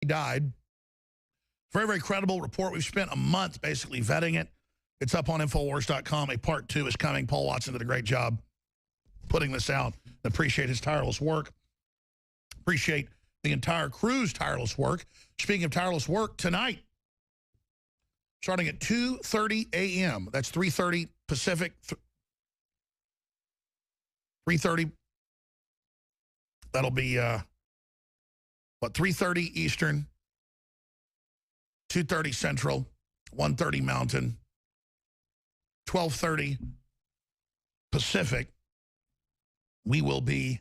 died. Very, very credible report. We've spent a month basically vetting it. It's up on Infowars.com. A part 2 is coming. Paul Watson did a great job putting this out. Appreciate his tireless work. Appreciate the entire crew's tireless work. Speaking of tireless work, tonight, starting at 2:30 a.m., that's 3:30 Pacific, 3:30, that'll be, 3:30 Eastern, 2:30 Central, 1:30 Mountain, 12:30 Pacific. We will be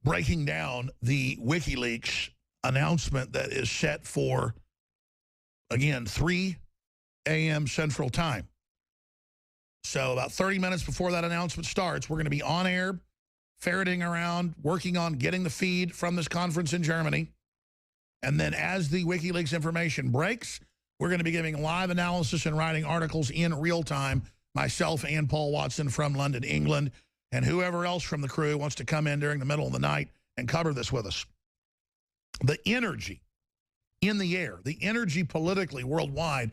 breaking down the WikiLeaks announcement that is set for, again, 3 a.m. Central Time. So about 30 minutes before that announcement starts, we're going to be on air, ferreting around, working on getting the feed from this conference in Germany. And then as the WikiLeaks information breaks, we're going to be giving live analysis and writing articles in real time, myself and Paul Watson from London, England, and whoever else from the crew wants to come in during the middle of the night and cover this with us. The energy in the air, the energy politically worldwide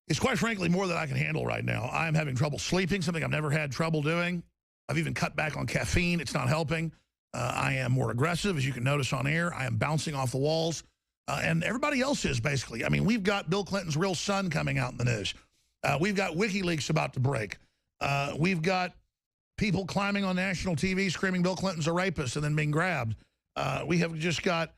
is quite frankly more than I can handle right now. I'm having trouble sleeping, something I've never had trouble doing. I've even cut back on caffeine. It's not helping. I am more aggressive, as you can notice on air. I am bouncing off the walls. And everybody else is, basically. I mean, we've got Bill Clinton's real son coming out in the news. We've got WikiLeaks about to break. We've got people climbing on national TV screaming Bill Clinton's a rapist and then being grabbed. We have just got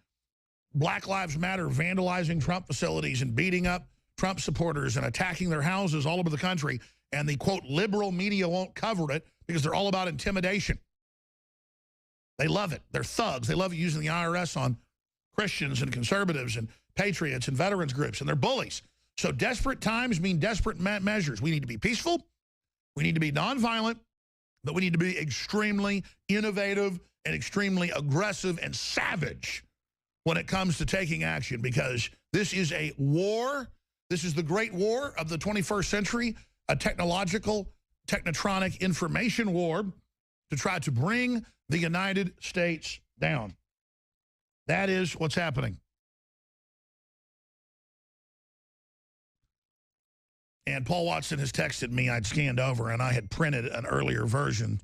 Black Lives Matter vandalizing Trump facilities and beating up Trump supporters and attacking their houses all over the country. And the, quote, liberal media won't cover it because they're all about intimidation. They love it. They're thugs. They love using the IRS on Christians and conservatives and patriots and veterans groups, and they're bullies. So desperate times mean desperate measures. We need to be peaceful. We need to be nonviolent, but we need to be extremely innovative and extremely aggressive and savage when it comes to taking action, because this is a war. This is the great war of the 21st century, a technological, technotronic information war to try to bring the United States down. That is what's happening. And Paul Watson has texted me. I'd scanned over, and I had printed an earlier version,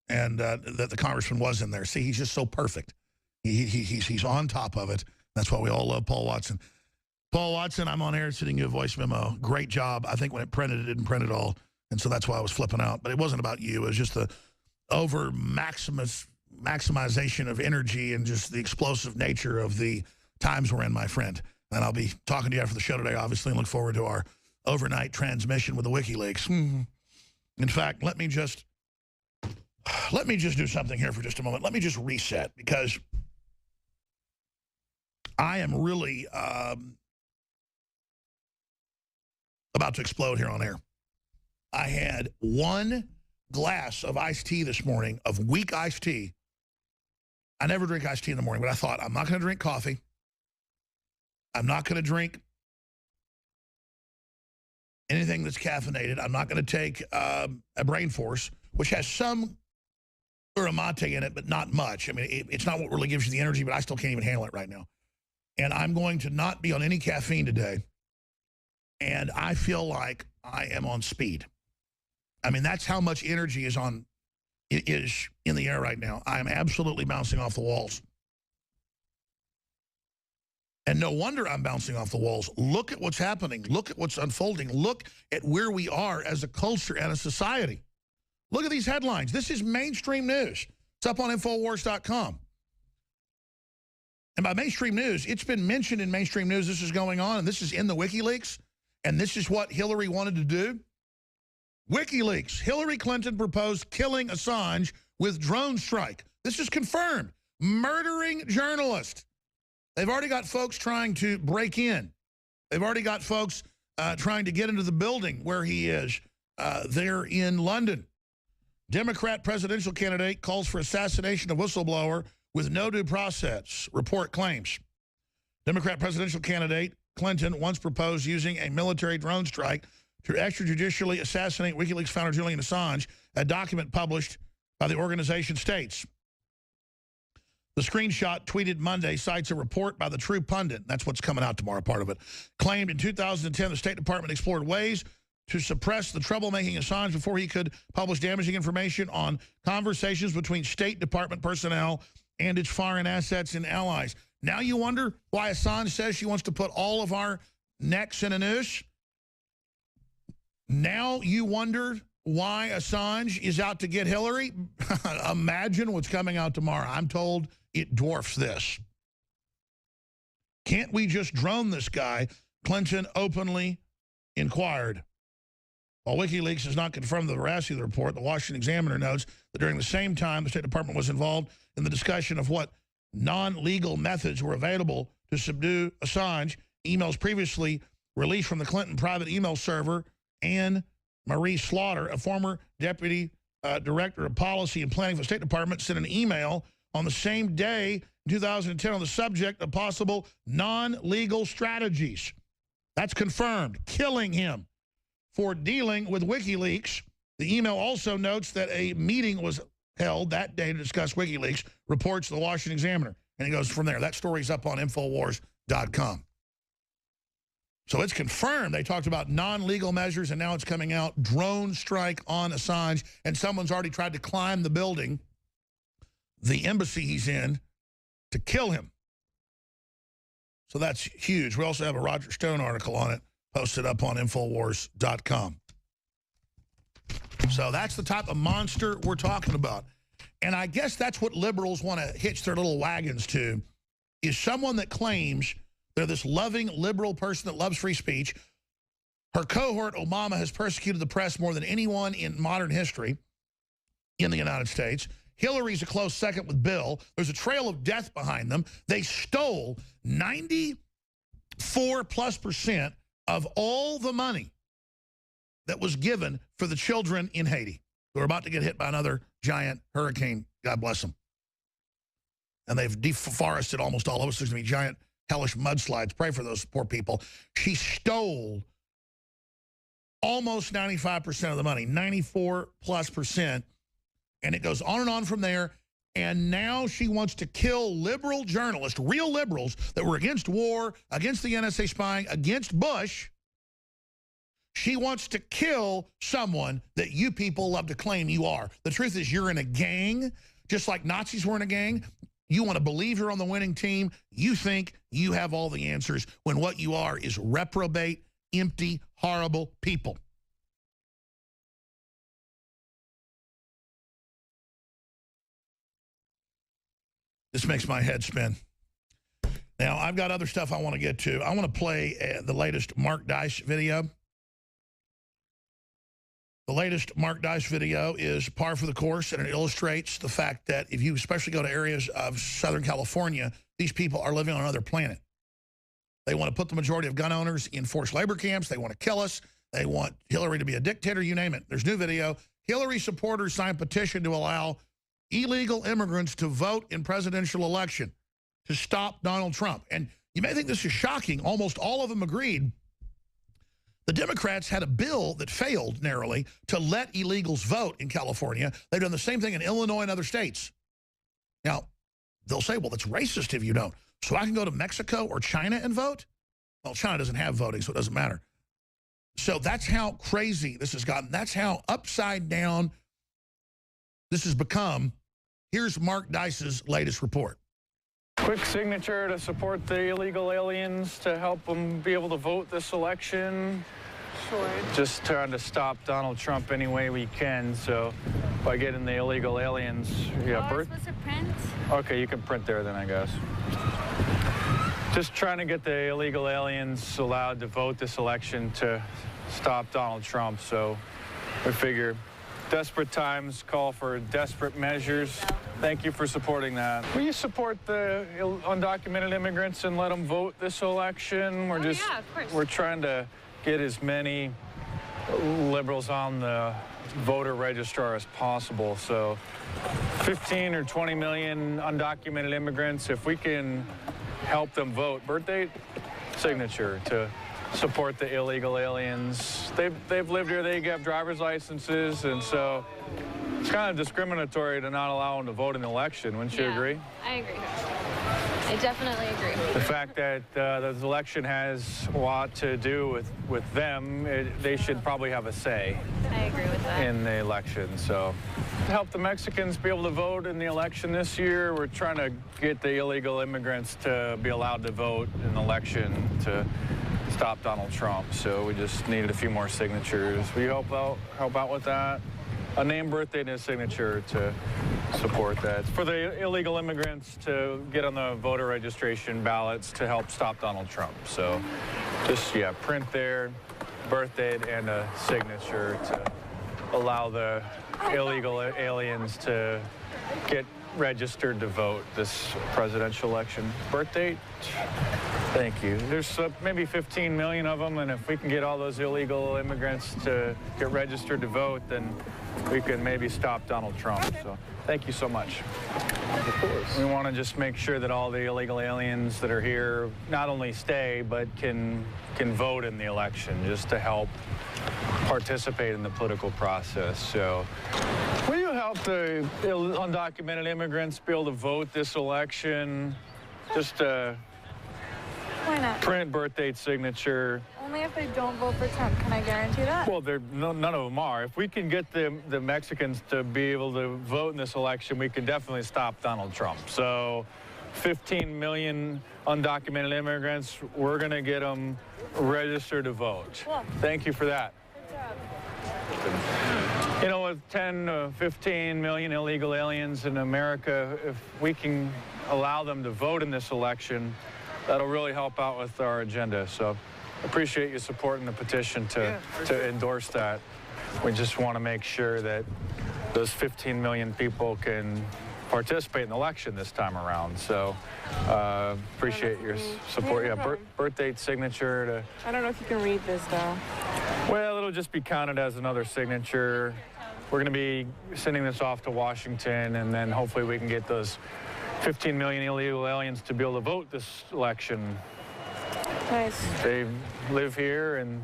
and that the congressman was in there. See, he's just so perfect. He's on top of it. That's why we all love Paul Watson. Paul Watson, I'm on air sending you a voice memo. Great job. I think when it printed, it didn't print at all, and so that's why I was flipping out. But it wasn't about you. It was just the maximization of energy and just the explosive nature of the times we're in, my friend. And I'll be talking to you after the show today, obviously, and look forward to our overnight transmission with the WikiLeaks. In fact, let me just do something here for just a moment. Let me just reset, because I am really about to explode here on air. I had one glass of iced tea this morning, of weak iced tea. I never drink iced tea in the morning, but I thought, I'm not going to drink coffee. I'm not going to drink anything that's caffeinated. I'm not going to take a Brain Force, which has some uramate in it, but not much. I mean, it's not what really gives you the energy, but I still can't even handle it right now. And I'm going to not be on any caffeine today. And I feel like I am on speed. I mean, that's how much energy is in the air right now. I'm absolutely bouncing off the walls. And no wonder I'm bouncing off the walls. Look at what's happening. Look at what's unfolding. Look at where we are as a culture and a society. Look at these headlines. This is mainstream news. It's up on Infowars.com. And by mainstream news, it's been mentioned in mainstream news this is going on, and this is in the WikiLeaks, and this is what Hillary wanted to do. WikiLeaks, Hillary Clinton proposed killing Assange with drone strike. This is confirmed. Murdering journalist. They've already got folks trying to break in. They've already got folks trying to get into the building where he is there in London. Democrat presidential candidate calls for assassination of whistleblower with no due process, report claims. Democrat presidential candidate Clinton once proposed using a military drone strike to extrajudicially assassinate WikiLeaks founder Julian Assange, a document published by the organization states. The screenshot tweeted Monday cites a report by the True Pundit. That's what's coming out tomorrow, part of it. Claimed in 2010 the State Department explored ways to suppress the troublemaking Assange before he could publish damaging information on conversations between State Department personnel and its foreign assets and allies. Now you wonder why Assange says she wants to put all of our necks in a noose? Now you wonder why Assange is out to get Hillary? Imagine what's coming out tomorrow. I'm told it dwarfs this. Can't we just drone this guy? Clinton openly inquired. While WikiLeaks has not confirmed the veracity of the report, the Washington Examiner notes that during the same time, the State Department was involved in the discussion of what non-legal methods were available to subdue Assange. Emails previously released from the Clinton private email server, Anne Marie Slaughter, a former deputy director of policy and planning for the State Department, sent an email on the same day in 2010 on the subject of possible non-legal strategies. That's confirmed, killing him for dealing with WikiLeaks. The email also notes that a meeting was held that day to discuss WikiLeaks, reports the Washington Examiner. And it goes from there. That story's up on Infowars.com. So it's confirmed. They talked about non-legal measures, and now it's coming out. Drone strike on Assange, and someone's already tried to climb the building, the embassy he's in, to kill him. So that's huge. We also have a Roger Stone article on it posted up on Infowars.com. So that's the type of monster we're talking about. And I guess that's what liberals want to hitch their little wagons to, is someone that claims they're this loving, liberal person that loves free speech. Her cohort, Obama, has persecuted the press more than anyone in modern history in the United States. Hillary's a close second with Bill. There's a trail of death behind them. They stole 94+% of all the money that was given for the children in Haiti who are about to get hit by another giant hurricane. God bless them. And they've deforested almost all of us. There's going to be giant hellish mudslides. Pray for those poor people. She stole almost 95% of the money, 94+%. And it goes on and on from there. And now she wants to kill liberal journalists, real liberals that were against war, against the NSA spying, against Bush. She wants to kill someone that you people love to claim you are. The truth is you're in a gang, just like Nazis were in a gang. You want to believe you're on the winning team. You think you have all the answers when what you are is reprobate, empty, horrible people. This makes my head spin. Now, I've got other stuff I want to get to. I want to play the latest Mark Dice video. The latest Mark Dice video is par for the course, and it illustrates the fact that if you especially go to areas of Southern California, these people are living on another planet. They want to put the majority of gun owners in forced labor camps. They want to kill us. They want Hillary to be a dictator, you name it. There's new video. Hillary supporters signed petition to allow illegal immigrants to vote in presidential election to stop Donald Trump. And you may think this is shocking. Almost all of them agreed. The Democrats had a bill that failed narrowly to let illegals vote in California. They've done the same thing in Illinois and other states. Now, they'll say, well, that's racist if you don't. So I can go to Mexico or China and vote? Well, China doesn't have voting, so it doesn't matter. So that's how crazy this has gotten. That's how upside down this has become. Here's Mark Dice's latest report. Quick signature to support the illegal aliens to help them be able to vote this election. Sure. Just trying to stop Donald Trump any way we can. So by getting the illegal aliens, yeah, supposed to print? Okay, you can print there then, I guess. Just trying to get the illegal aliens allowed to vote this election to stop Donald Trump. So we figure desperate times call for desperate measures. Thank you for supporting that. Will you support the undocumented immigrants and let them vote this election? Yeah, of course. We're trying to get as many liberals on the voter registrar as possible. So 15 or 20 million undocumented immigrants, if we can help them vote, birthday signature to support the illegal aliens. They've lived here, they have driver's licenses, and so It's kind of discriminatory to not allow them to vote in the election. Wouldn't you agree? I agree. I definitely agree. The fact that this election has a lot to do with them, they should probably have a say. I agree with that. In the election. So to help the Mexicans be able to vote in the election this year, we're trying to get the illegal immigrants to be allowed to vote in the election to stop Donald Trump. So we just needed a few more signatures. Will you help out with that? A name, birthday, and a signature to support that. For the illegal immigrants to get on the voter registration ballots to help stop Donald Trump. So just, yeah, print their birthday and a signature to allow the illegal aliens to get registered to vote this presidential election. Birth date? Thank you. There's maybe 15 million of them, and if we can get all those illegal immigrants to get registered to vote, then we can maybe stop Donald Trump. So thank you so much. Of course. We want to just make sure that all the illegal aliens that are here not only stay, but can vote in the election, just to help participate in the political process. So will you help the undocumented immigrants be able to vote this election? Just Why not? Print, birth date, signature. Only if they don't vote for Trump. Can I guarantee that? Well, none of them are. If we can get the Mexicans to be able to vote in this election, we can definitely stop Donald Trump. So 15 million undocumented immigrants, we're going to get them registered to vote. Cool. Thank you for that. Good job. You know, with 10 15 million illegal aliens in America, if we can allow them to vote in this election, that'll really help out with our agenda. So appreciate you supporting the petition to endorse that. We just want to make sure that those 15 million people can participate in the election this time around. So appreciate your support. Yeah, birth date, signature. I don't know if you can read this, though. Well, it'll just be counted as another signature. We're going to be sending this off to Washington, and then hopefully we can get those 15 million illegal aliens to be able to vote this election. Nice. They live here, and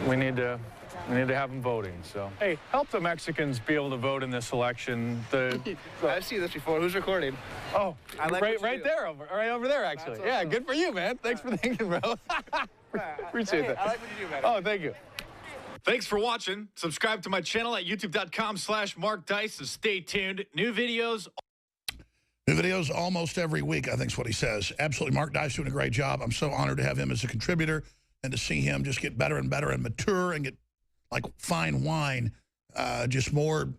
we need to have them voting. So, hey, help the Mexicans be able to vote in this election. I've seen this before. Who's recording? Oh, I like right over there, actually. That's Yeah, awesome. good for you, man. Thanks for thinking, bro. Appreciate that. I like what you do, man. Oh, thank you. Thanks for watching. Subscribe to my channel at youtube.com/MarkDice and stay tuned. New videos almost every week, I think is what he says. Absolutely. Mark Dice doing a great job. I'm so honored to have him as a contributor and to see him just get better and better and mature and get like fine wine, just more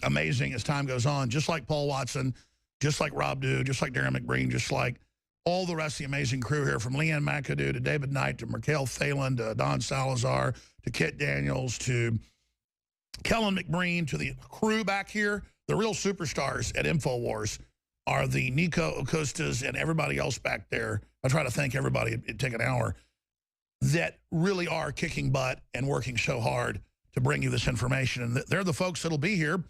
amazing as time goes on. Just like Paul Watson, just like Rob Dew, just like Darren McBreen, just like all the rest of the amazing crew here, from Leanne McAdoo to David Knight to Merkel Phelan to Don Salazar to Kit Daniels to Kellen McBreen to the crew back here. The real superstars at InfoWars are the Nico Acostas and everybody else back there. I try to thank everybody. It'd take an hour, that really are kicking butt and working so hard to bring you this information. And they're the folks that'll be here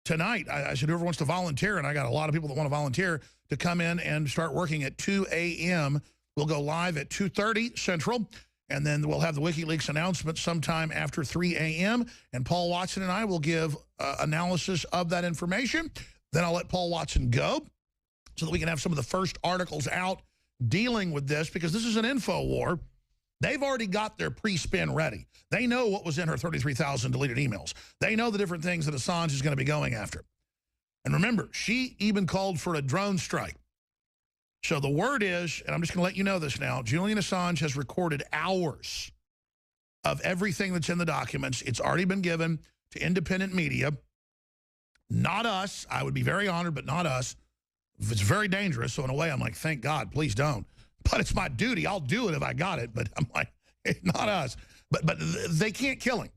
tonight. I said, whoever wants to volunteer, and I got a lot of people that want to volunteer to come in and start working at 2 a.m. We'll go live at 2:30 Central, and then we'll have the WikiLeaks announcement sometime after 3 a.m. And Paul Watson and I will give analysis of that information. Then I'll let Paul Watson go so that we can have some of the first articles out dealing with this, because this is an info war. They've already got their pre-spin ready. They know what was in her 33,000 deleted emails. They know the different things that Assange is going to be going after. And remember, she even called for a drone strike. So the word is, and I'm just going to let you know this now, Julian Assange has recorded hours of everything that's in the documents. It's already been given to independent media. Not us. I would be very honored, but not us. It's very dangerous. So in a way, I'm like, thank God, please don't. But it's my duty. I'll do it if I got it. But I'm like, not us. But they can't kill him,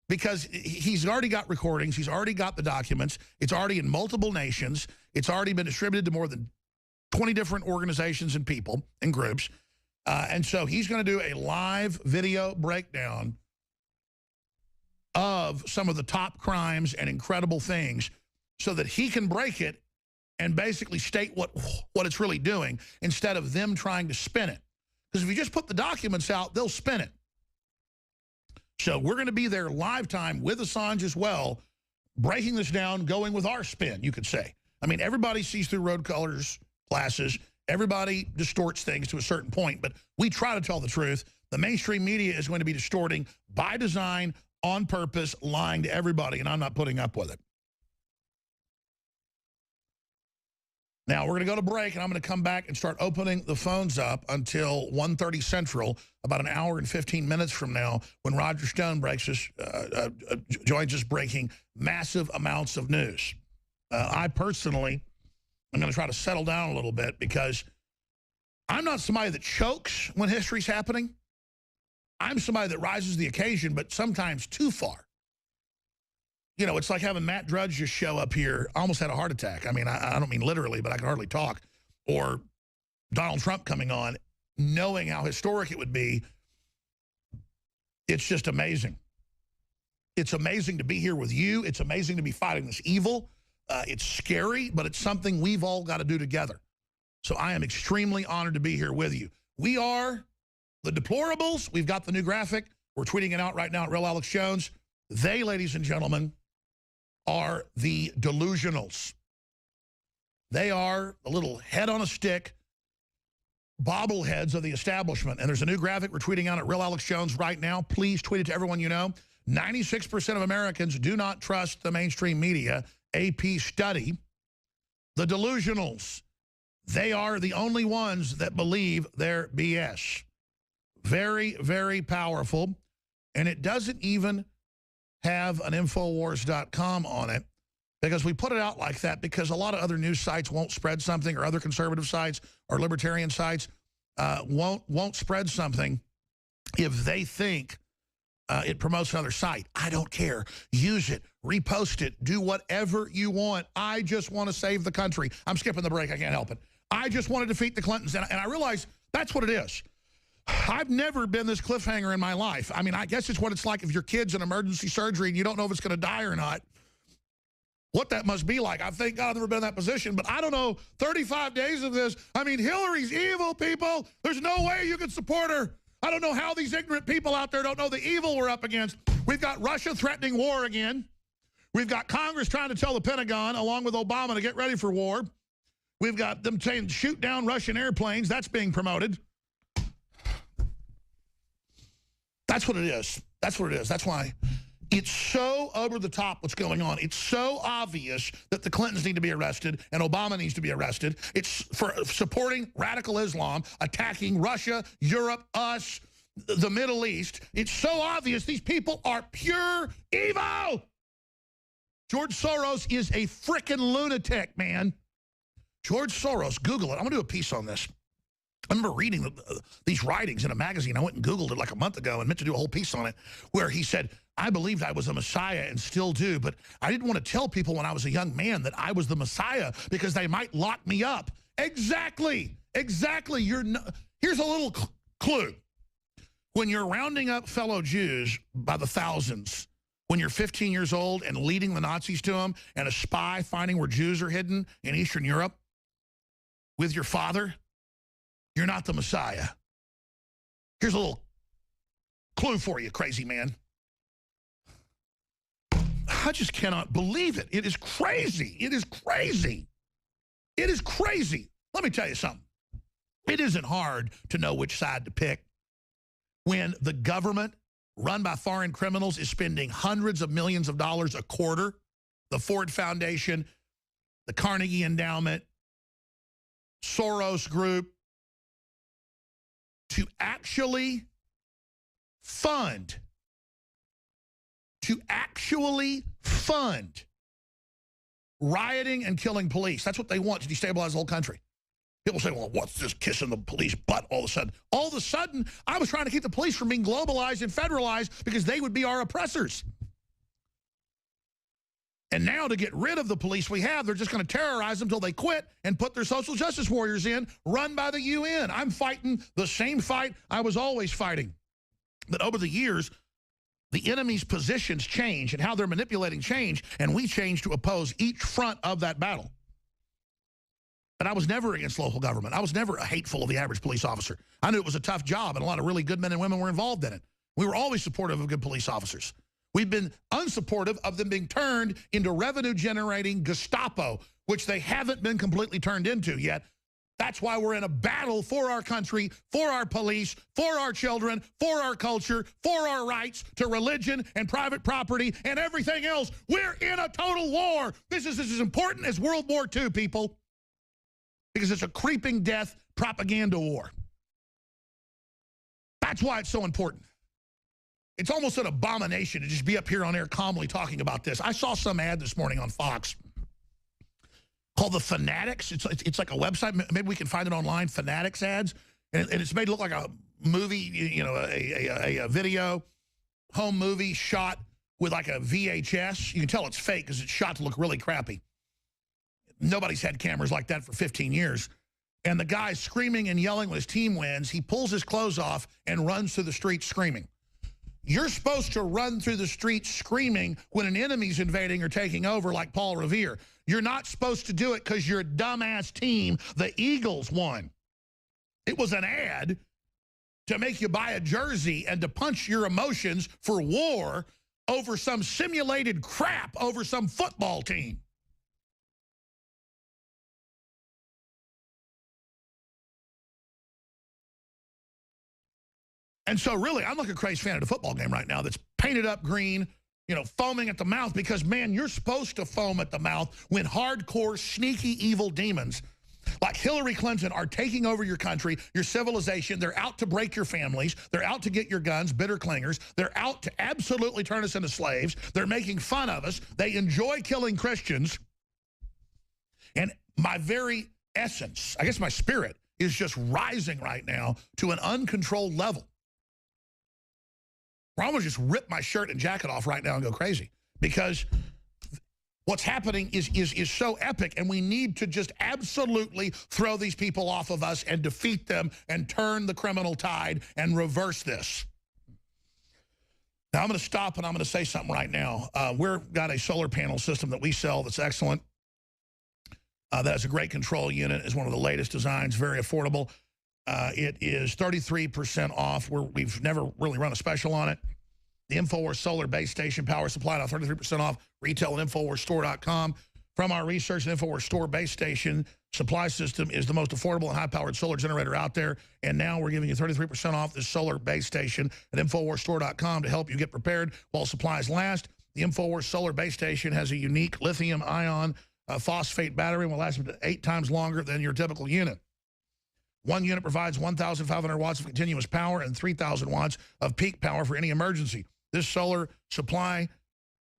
because he's already got recordings. He's already got the documents. It's already in multiple nations. It's already been distributed to more than 20 different organizations and people and groups. And so he's going to do a live video breakdown of some of the top crimes and incredible things so that he can break it and basically state what it's really doing, instead of them trying to spin it. Because if you just put the documents out, they'll spin it. So we're going to be there live time with Assange as well, breaking this down, going with our spin, you could say. I mean, everybody sees through road colors, glasses. Everybody distorts things to a certain point, but we try to tell the truth. The mainstream media is going to be distorting by design, on purpose, lying to everybody, and I'm not putting up with it. Now, we're going to go to break, and I'm going to come back and start opening the phones up until 1:30 Central, about an hour and 15 minutes from now, when Roger Stone joins us breaking massive amounts of news. I personally am going to try to settle down a little bit because I'm not somebody that chokes when history's happening. I'm somebody that rises to the occasion, but sometimes too far. You know, it's like having Matt Drudge just show up here. I almost had a heart attack. I mean, I don't mean literally, but I can hardly talk. Or Donald Trump coming on, knowing how historic it would be. It's just amazing. It's amazing to be here with you. It's amazing to be fighting this evil. It's scary, but it's something we've all got to do together. So I am extremely honored to be here with you. We are the deplorables. We've got the new graphic. We're tweeting it out right now at Real Alex Jones. They, ladies and gentlemen, are the delusionals. They are the little head on a stick bobbleheads of the establishment. And there's a new graphic we're tweeting out at Real Alex Jones right now. Please tweet it to everyone you know. 96% of Americans do not trust the mainstream media. AP study. The delusionals. They are the only ones that believe their BS. Very, very powerful. And it doesn't even have an Infowars.com on it because we put it out like that because a lot of other news sites won't spread something, or other conservative sites or libertarian sites won't spread something if they think it promotes another site. I don't care. Use it. Repost it. Do whatever you want. I just want to save the country. I'm skipping the break. I can't help it. I just want to defeat the Clintons. And I realize that's what it is. I've never been this cliffhanger in my life. I mean, I guess it's what it's like if your kid's in emergency surgery and you don't know if it's going to die or not. What that must be like. I thank God I've never been in that position, but I don't know, 35 days of this. I mean, Hillary's evil, people. There's no way you can support her. I don't know how these ignorant people out there don't know the evil we're up against. We've got Russia threatening war again. We've got Congress trying to tell the Pentagon, along with Obama, to get ready for war. We've got them saying shoot down Russian airplanes. That's being promoted. That's what it is. That's what it is. That's why it's so over the top what's going on. It's so obvious that the Clintons need to be arrested and Obama needs to be arrested. It's for supporting radical Islam, attacking Russia, Europe, us, the Middle East. It's so obvious these people are pure evil. George Soros is a frickin' lunatic, man. George Soros, Google it. I'm going to do a piece on this. I remember reading these writings in a magazine. I went and Googled it like a month ago and meant to do a whole piece on it where he said, I believed I was a Messiah and still do, but I didn't want to tell people when I was a young man that I was the Messiah because they might lock me up. Exactly. Exactly. Here's a little clue. When you're rounding up fellow Jews by the thousands, when you're 15 years old and leading the Nazis to them, and a spy finding where Jews are hidden in Eastern Europe with your father, you're not the Messiah. Here's a little clue for you, crazy man. I just cannot believe it. It is crazy. It is crazy. It is crazy. Let me tell you something. It isn't hard to know which side to pick when the government run by foreign criminals is spending hundreds of millions of dollars a quarter. The Ford Foundation, the Carnegie Endowment, Soros Group, to actually fund rioting and killing police. That's what they want, to destabilize the whole country. People say, well, what's this kissing the police butt all of a sudden? All of a sudden, I was trying to keep the police from being globalized and federalized because they would be our oppressors. And now to get rid of the police we have, they're just going to terrorize them until they quit and put their social justice warriors in, run by the UN. I'm fighting the same fight I was always fighting. But over the years, the enemy's positions change and how they're manipulating change, and we change to oppose each front of that battle. But I was never against local government. I was never hateful of the average police officer. I knew it was a tough job, and a lot of really good men and women were involved in it. We were always supportive of good police officers. We've been unsupportive of them being turned into revenue-generating Gestapo, which they haven't been completely turned into yet. That's why we're in a battle for our country, for our police, for our children, for our culture, for our rights to religion and private property and everything else. We're in a total war. This is as important as World War II, people, because it's a creeping death propaganda war. That's why it's so important. It's almost an abomination to just be up here on air calmly talking about this. I saw some ad this morning on Fox called The Fanatics. It's like a website. Maybe we can find it online, Fanatics ads. And it's made to look like a movie, you know, a video, home movie shot with like a VHS. You can tell it's fake because it's shot to look really crappy. Nobody's had cameras like that for 15 years. And the guy's screaming and yelling when his team wins. He pulls his clothes off and runs through the streets screaming. You're supposed to run through the streets screaming when an enemy's invading or taking over like Paul Revere. You're not supposed to do it because your dumbass team, the Eagles, won. It was an ad to make you buy a jersey and to punch your emotions for war over some simulated crap over some football team. And so really, I'm like a crazy fan of the football game right now that's painted up green, you know, foaming at the mouth because, man, you're supposed to foam at the mouth when hardcore, sneaky, evil demons like Hillary Clinton are taking over your country, your civilization. They're out to break your families. They're out to get your guns, bitter clingers. They're out to absolutely turn us into slaves. They're making fun of us. They enjoy killing Christians. And my very essence, I guess my spirit, is just rising right now to an uncontrolled level. I'm going to just rip my shirt and jacket off right now and go crazy because what's happening is so epic, and we need to just absolutely throw these people off of us and defeat them and turn the criminal tide and reverse this. Now, I'm going to stop and I'm going to say something right now. We've got a solar panel system that we sell that's excellent. That has a great control unit. It's one of the latest designs, very affordable. It is 33% off. We've never really run a special on it. The InfoWars Solar Base Station Power Supply now 33% off. Retail at InfoWarsStore.com. From our research, the InfoWars Store Base Station supply system is the most affordable and high-powered solar generator out there. And now we're giving you 33% off this solar base station at InfoWarsStore.com to help you get prepared while supplies last. The InfoWars Solar Base Station has a unique lithium-ion phosphate battery and will last up to 8 times longer than your typical unit. One unit provides 1,500 watts of continuous power and 3,000 watts of peak power for any emergency. This solar supply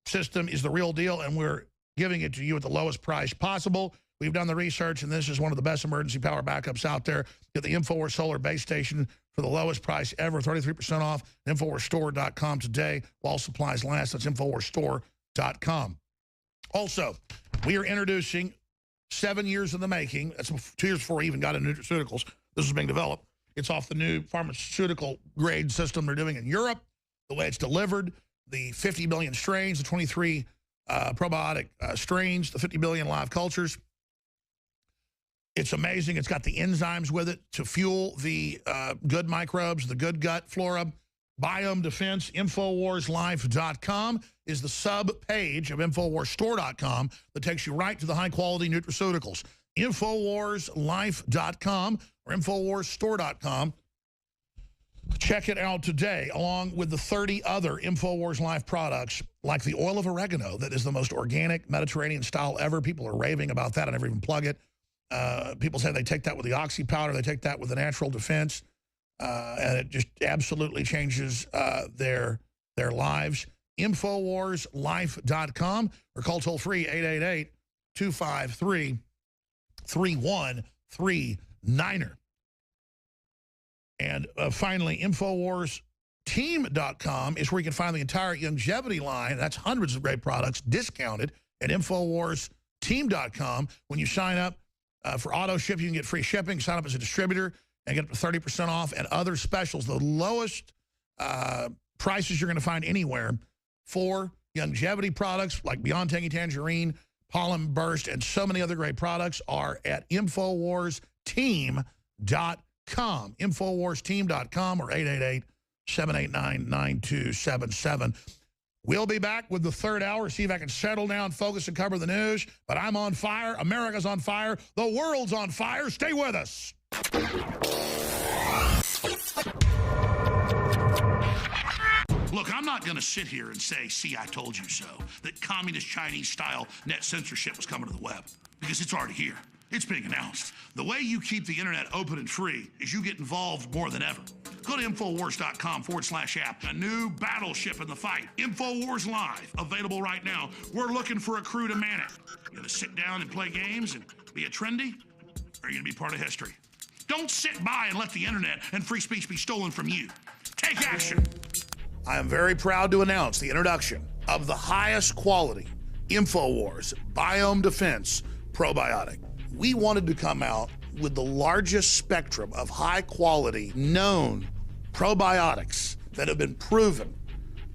system is the real deal, and we're giving it to you at the lowest price possible. We've done the research, and this is one of the best emergency power backups out there. Get the InfoWars Solar Base Station for the lowest price ever, 33% off, InfoWarsStore.com today while supplies last. That's InfoWarsStore.com. Also, we are introducing 7 years in the making. That's 2 years before we even got into nutraceuticals. This is being developed. It's off the new pharmaceutical grade system they're doing in Europe, the way it's delivered, the 50 million strains, the 23 probiotic strains, the 50 billion live cultures. It's amazing. It's got the enzymes with it to fuel the good microbes, the good gut flora. Biome Defense, InfoWarsLife.com is the sub-page of InfoWarsStore.com that takes you right to the high-quality nutraceuticals. InfoWarsLife.com or InfoWarsStore.com. Check it out today, along with the 30 other InfoWars Life products, like the oil of oregano that is the most organic Mediterranean style ever. People are raving about that. I never even plug it. People say they take that with the oxy powder. They take that with the natural defense. And it just absolutely changes their lives. InfoWarsLife.com or call toll-free 888-253-3139. And finally, InfoWarsTeam.com is where you can find the entire longevity line. That's hundreds of great products discounted at InfoWarsTeam.com. When you sign up for auto ship, you can get free shipping. Sign up as a distributor and get up to 30% off and other specials. The lowest prices you're going to find anywhere for longevity products like Beyond Tangy Tangerine, Pollen Burst, and so many other great products are at InfoWarsTeam.com. InfoWarsTeam.com or 888-789-9277. We'll be back with the third hour, see if I can settle down, focus, and cover the news. But I'm on fire. America's on fire. The world's on fire. Stay with us. Look, I'm not going to sit here and say, see, I told you so, that communist Chinese-style net censorship was coming to the web, because it's already here. It's being announced. The way you keep the internet open and free is you get involved more than ever. Go to Infowars.com/app. A new battleship in the fight. Infowars Live, available right now. We're looking for a crew to man it. You gonna sit down and play games and be a trendy? Or are you gonna be part of history? Don't sit by and let the internet and free speech be stolen from you. Take action. I am very proud to announce the introduction of the highest quality Infowars Biome Defense Probiotic. We wanted to come out with the largest spectrum of high quality known probiotics that have been proven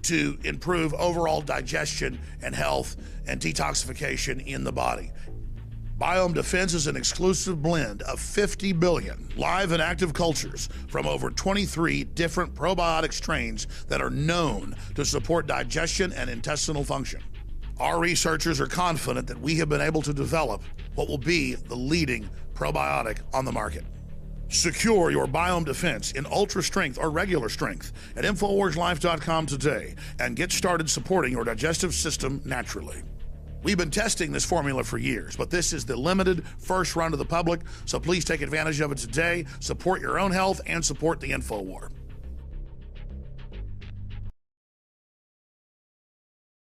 to improve overall digestion and health and detoxification in the body. Biome Defense is an exclusive blend of 50 billion live and active cultures from over 23 different probiotic strains that are known to support digestion and intestinal function. Our researchers are confident that we have been able to develop what will be the leading probiotic on the market. Secure your Biome Defense in ultra strength or regular strength at InfoWarsLife.com today and get started supporting your digestive system naturally. We've been testing this formula for years, but this is the limited first run to the public, so please take advantage of it today. Support your own health and support the InfoWar.